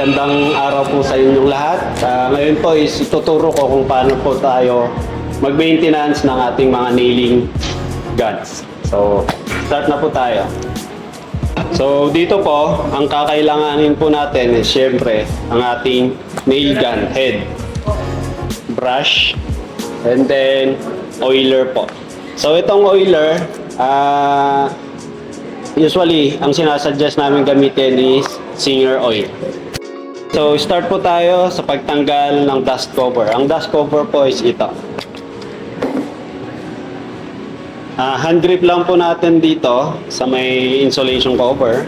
Magandang araw po sa inyong lahat. Ngayon po is ituturo ko kung paano po tayo mag-maintenance ng ating mga nailing guns. So, start na po tayo. So, dito po, ang kakailanganin po natin is syempre ang ating nail gun head, brush, and then oiler po. So, itong oiler, usually, ang sinasuggest namin gamitin is Singer oil. So, start po tayo sa pagtanggal ng dust cover. Ang dust cover po is ito. Hand grip lang po natin dito sa may insulation cover.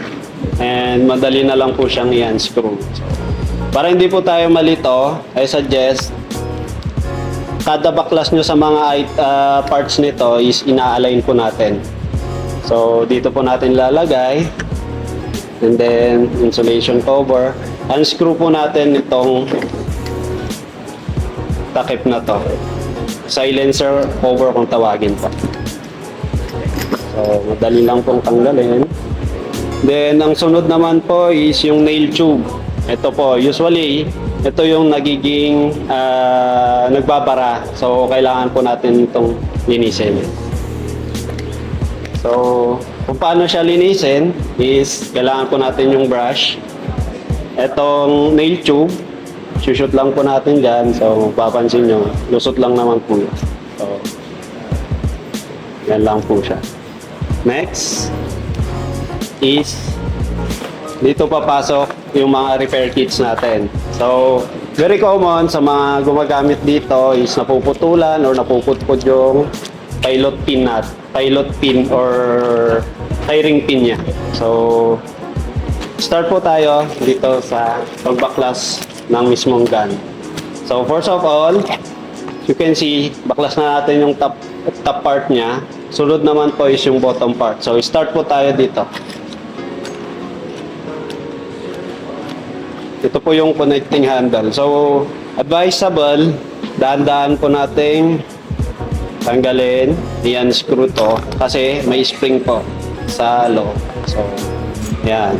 And madali na lang po siyang i-unscrew. So, para hindi po tayo malito, I suggest kada baklas nyo sa mga parts nito is ina-align po natin. So, dito po natin lalagay. And then, insulation cover. Unscrew po natin itong takip na to. Silencer cover kung tawagin pa. So, madali lang pong tanggalin. Then, ang sunod naman po is yung nail tube. Ito po, usually, ito yung nagiging nagbabara. So, kailangan po natin itong linisin. So, kung paano siya linisin is kailangan po natin yung brush. Etong nail tube, shoot lang po natin dyan. So, papansin nyo, lusot lang naman po yun. So, yan lang po siya. Next is dito papasok yung mga repair kits natin. So, very common sa mga gumagamit dito is napuputulan or napuputput yung pilot pin or tiring pin niya. So, start po tayo dito sa pagbaklas ng mismong gun. So, first of all, you can see, baklas na natin yung top part niya. Sunod naman po is yung bottom part. So, start po tayo dito. Ito po yung connecting handle. So, advisable, dahan-dahan po nating tanggalin, i-unscrew to kasi may spring po sa loob. So, yan.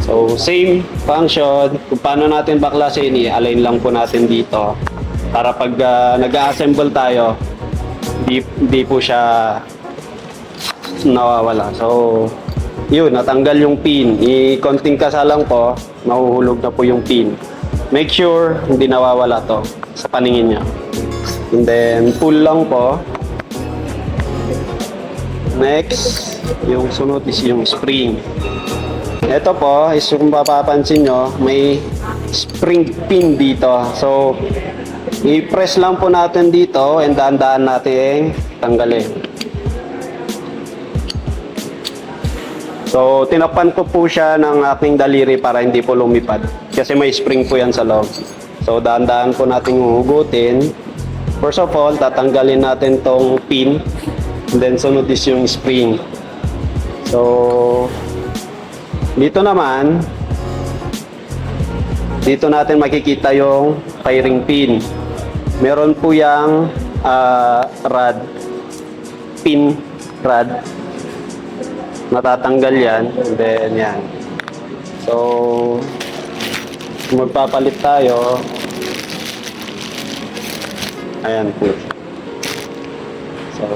So, same function. Kung paano natin baklasin, i-align lang po natin dito para pag nag-assemble tayo, di po siya nawawala. So, yun, natanggal yung pin. I-konting kasa lang po, mahuhulog na po yung pin. Make sure hindi nawawala to sa paningin niya. And then, pull lang po. Next, yung sunod is yung spring. Ito po, is kung mapapansin nyo, may spring pin dito. So, i-press lang po natin dito and dahan-dahan natin tanggalin. So, tinapan ko po siya ng aking daliri para hindi po lumipad. Kasi may spring po yan sa loob. So, dahan-dahan po natin hugutin. First of all, tatanggalin natin tong pin. And then, sunod is yung spring. So, dito naman, dito natin makikita yung firing pin. Meron po yung rod, pin rod. Natatanggal yan. And then, yan. So, kung magpapalit tayo, ayan po. So,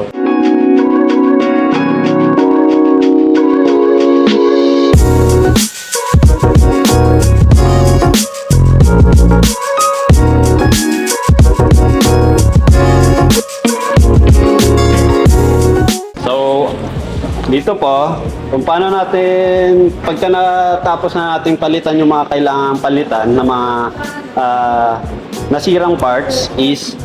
dito po, kung paano natin, pagka natapos na natin palitan yung mga kailangan palitan na mga nasirang parts is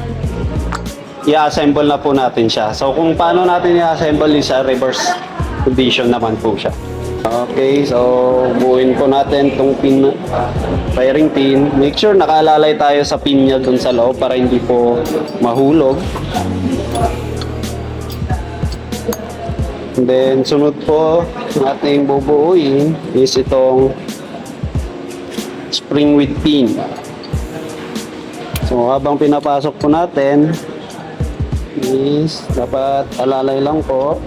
i-assemble na po natin siya. So kung paano natin i-assemble is sa reverse condition naman po siya. Okay, so buuin po natin itong pin, firing pin. Make sure nakaalalay tayo sa pin niya dun sa loob para hindi po mahulog. And then, sunod po natin bubuuin is itong spring with pin. So, habang pinapasok po natin is dapat alalay lang po.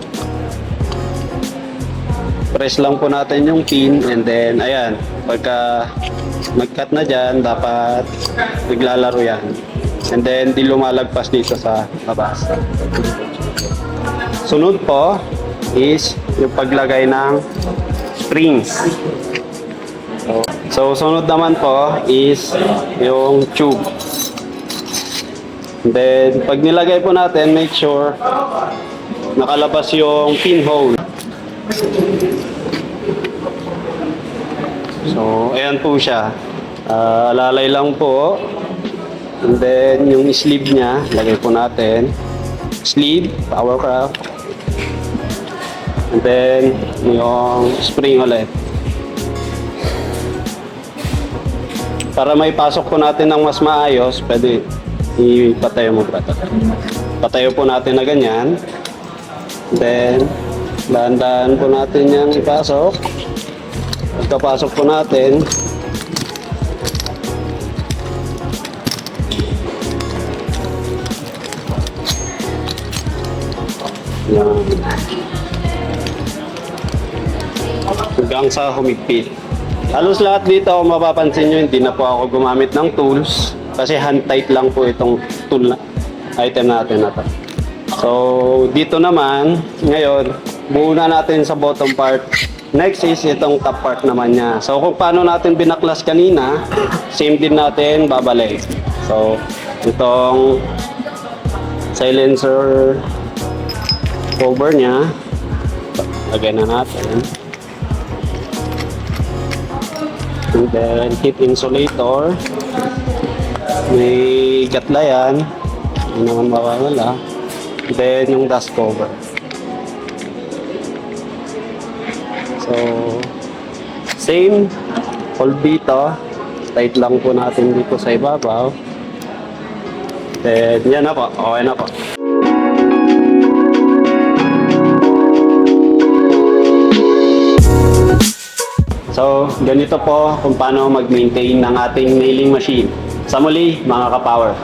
Press lang po natin yung pin and then, ayan, Pagka mag-cut na dyan, dapat naglalaro yan. And then, di lumalagpas dito sa labas. Sunod po is yung paglagay ng springs. So, sunod naman po is yung tube. And then, pag nilagay po natin, make sure nakalabas yung pinhole. So, ayan po siya. Alalay lang po. And then, yung sleeve niya, lagay po natin. Sleeve, Powercraft. And then, yung spring ulit. Para may pasok po natin ng mas maayos, pwede ipatayo mo ba ito? Patayo po natin na ganyan. Then, dahan-dahan po natin yung ipasok. Pagkapasok po natin, yan. Hanggang sa humigpit. Halos lahat dito, kung mapapansin nyo, hindi na po ako gumamit ng tools kasi hand tight lang po itong tool na item natin na to. So, dito naman, ngayon, buo na natin sa bottom part. Next is itong top part naman niya. So, kung paano natin binaklas kanina, same din natin babalik. So, itong silencer cover niya, lagay na natin. And then, heat insulator. May gatla yan. Hindi naman mawawala. Then, yung dust cover. So, same. Hold dito. Tight lang po natin dito sa ibabaw. Then, yan na po. Okay na po. So, ganito po kung paano mag-maintain ng ating nailing machine. Sa muli, mga ka-power.